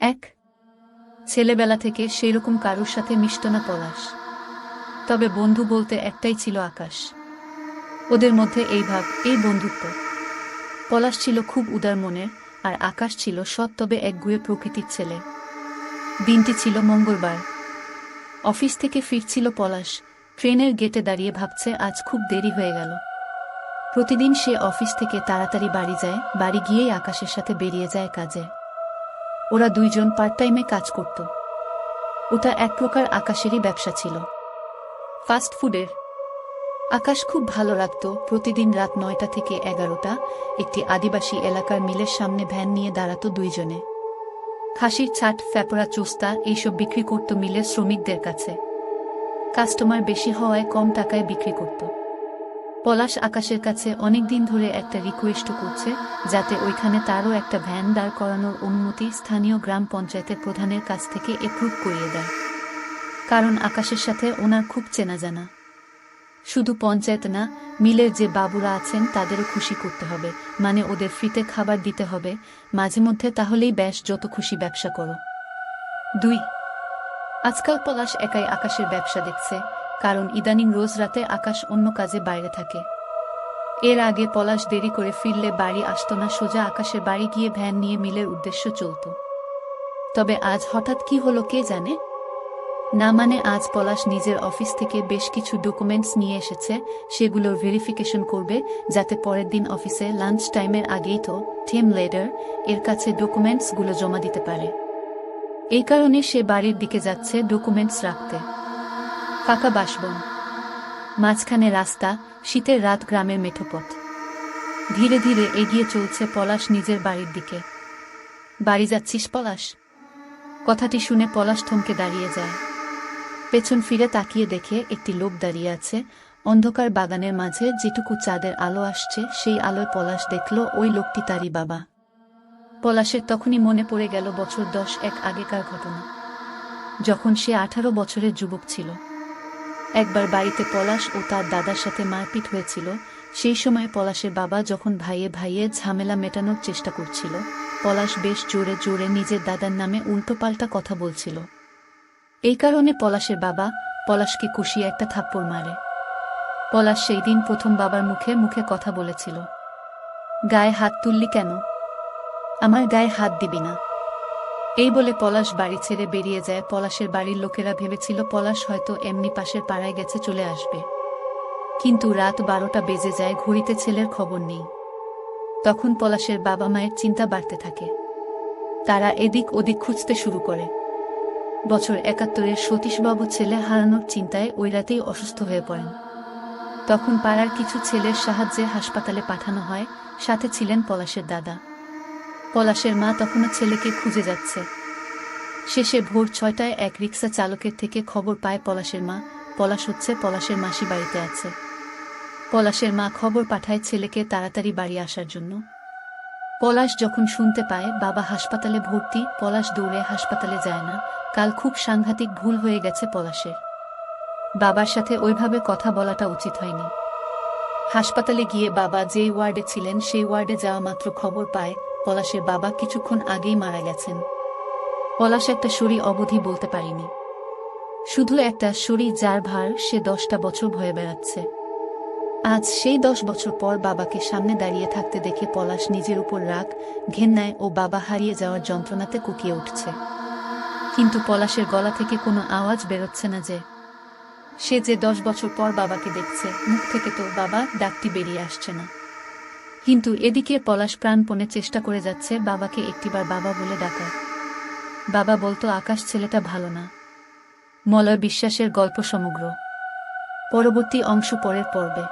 এক ছেলেবেলা থেকে সেইরকম কারুর সাথে মিশত না পলাশ। তবে বন্ধু বলতে একটাই ছিল, আকাশ। ওদের মধ্যে এই ভাব, এই বন্ধুত্ব। পলাশ ছিল খুব উদার মনের, আর আকাশ ছিল সৎ তবে একগুঁয়ে প্রকৃতির ছেলে। দিনটি ছিল মঙ্গলবার। অফিস থেকে ফিরছিল পলাশ। ট্রেনের গেটে দাঁড়িয়ে ভাবছে আজ খুব দেরি হয়ে গেল। প্রতিদিন সে অফিস থেকে তাড়াতাড়ি বাড়ি যায়, বাড়ি গিয়েই আকাশের সাথে বেরিয়ে যায় কাজে। ওরা দুইজন পার্ট টাইমে কাজ করত। ওটা এক প্রকার আকাশেরই ব্যবসা ছিল, ফাস্ট ফুডের। আকাশ খুব ভালো রাখত। প্রতিদিন রাত 9টা থেকে 11টা একটি আদিবাসী এলাকার মিলের সামনে ভ্যান নিয়ে দাঁড়াত দুইজনে। খাসির ছাট, ফ্যাপড়া, চোস্তা এইসব বিক্রি করত মিলের শ্রমিকদের কাছে। কাস্টমার বেশি হওয়ায় কম টাকায় বিক্রি করত। পলাশ আকাশের কাছে অনেকদিন ধরে একটা রিকোয়েস্ট করছে, যাতে ওইখানে তারও একটা ভ্যান দাঁড় করানোর অনুমতি স্থানীয় গ্রাম পঞ্চায়েতের প্রধানের কাছ থেকে এপ্রুভ করিয়ে দেয়। কারণ আকাশের সাথে ওনার খুব চেনা জানা। শুধু পঞ্চায়েত না, মিলের যে বাবুরা আছেন তাদেরও খুশি করতে হবে, মানে ওদের ফ্রিতে খাবার দিতে হবে মাঝে মধ্যে, তাহলেই ব্যাস, যত খুশি ব্যবসা করো। 2 আজকাল পলাশ একাই আকাশের ব্যবসা দেখছে, কারণ ইদানিং রোজ রাতে আকাশ অন্য কাজে বাইরে থাকে। এর আগে পলাশ দেরি করে ফিরলে বাড়ি আসত না, সোজা আকাশের বাড়ি গিয়ে ভ্যান নিয়ে মিলের উদ্দেশ্য চলত। তবে আজ হঠাৎ কি হলো কে জানে। না মানে আজ পলাশ নিজের অফিস থেকে বেশ কিছু ডকুমেন্টস নিয়ে এসেছে, সেগুলোর ভেরিফিকেশন করবে, যাতে পরের দিন অফিসে লাঞ্চ টাইমের আগেই তো টিম লিডার এর কাছে ডকুমেন্টসগুলো জমা দিতে পারে। এই কারণে সে বাড়ির দিকে যাচ্ছে ডকুমেন্টস রাখতে। ফাঁকা বাসবন, মাঝখানে রাস্তা, শীতের রাত, গ্রামের মেঠো পথ। ধীরে ধীরে এগিয়ে চলছে পলাশ নিজের বাড়ির দিকে। বাড়ি যাচ্ছিস পলাশ? কথাটি শুনে পলাশ থমকে দাঁড়িয়ে যায়। পেছন ফিরে তাকিয়ে দেখে একটি লোক দাঁড়িয়ে আছে অন্ধকার বাগানের মাঝে। যেটুকু চাঁদের আলো আসছে সেই আলোয় পলাশ দেখল ওই লোকটি তারই বাবা। পলাশের তখনই মনে পড়ে গেল বছর 10 আগেকার ঘটনা, যখন সে 18 বছরের যুবক ছিল। একবার বাড়িতে পলাশ ও তার দাদার সাথে মারপিট হয়েছিল। সেই সময় পলাশের বাবা যখন ভাইয়ে ভাইয়ে ঝামেলা মেটানোর চেষ্টা করছিল, পলাশ বেশ জোরে জোরে নিজের দাদার নামে উল্টোপাল্টা কথা বলছিল। এই কারণে পলাশের বাবা পলাশকে কষিয়ে একটা থাপ্পড় মারে। পলাশ সেই দিন প্রথম বাবার মুখে মুখে কথা বলেছিল, গায়ে হাত তুললি কেন? আমার গায়ে হাত দিবি না। এই বলে পলাশ বাড়ি ছেড়ে বেরিয়ে যায়। পলাশের বাড়ির লোকেরা ভেবেছিল পলাশ হয়তো এমনি পাশের পাড়ায় গেছে, চলে আসবে। কিন্তু রাত 12টা বেজে যায়, ঘড়িতে ছেলের খবর নেই। তখন পলাশের বাবা মায়ের চিন্তা বাড়তে থাকে। তারা এদিক ওদিক খুঁজতে শুরু করে। বছর 71-এর সতীশবাবু ছেলে হারানোর চিন্তায় ওই রাতেই অসুস্থ হয়ে পড়েন। তখন পাড়ার কিছু ছেলের সাহায্যে হাসপাতালে পাঠানো হয়, সাথে ছিলেন পলাশের দাদা। পলাশের মা তখনও ছেলেকে খুঁজে যাচ্ছে। শেষে ভোর 6টায় এক রিকশা চালকের থেকে খবর পায় পলাশের মা, পলাশ হচ্ছে পলাশের মাসি বাড়িতে আছে। পলাশের মা খবর পাঠায় ছেলেকে তাড়াতাড়ি বাড়ি আসার জন্য। পলাশ যখন শুনতে পায় বাবা হাসপাতালে ভর্তি, পলাশ দৌড়ে হাসপাতালে যায় না। কাল খুব সাংঘাতিক ভুল হয়ে গেছে পলাশের। বাবার সাথে ওইভাবে কথা বলাটা উচিত হয়নি। হাসপাতালে গিয়ে বাবা যেই ওয়ার্ডে ছিলেন সেই ওয়ার্ডে যাওয়া মাত্র খবর পায় পলাশের বাবা কিছুক্ষণ আগেই মারা গেছেন। পলাশ একটা শরীর অবধি বলতে পারিনি, শুধু একটা শরীর যার ভার সে 10টা বছর ভয়ে বেড়াচ্ছে। আজ সেই 10 বছর পর বাবাকে সামনে দাঁড়িয়ে থাকতে দেখে পলাশ নিজের উপর রাগ, ঘেন্নায় ও বাবা হারিয়ে যাওয়ার যন্ত্রণাতে কুকিয়ে উঠছে। কিন্তু পলাশের গলা থেকে কোনো আওয়াজ বেরোচ্ছে না যে সে যে 10 বছর পর বাবাকে দেখছে, মুখ থেকে তো বাবা ডাকটি বেরিয়ে আসছে না। কিন্তু এদিকে পলাশ প্রাণপণে চেষ্টা করে যাচ্ছে বাবাকে একটিবার বাবা বলে ডাকার। বাবা বলতো আকাশ ছেলেটা ভালো না। মলয় বিশ্বাসের গল্প সমগ্র। পরবর্তী অংশ পরের পর্বে।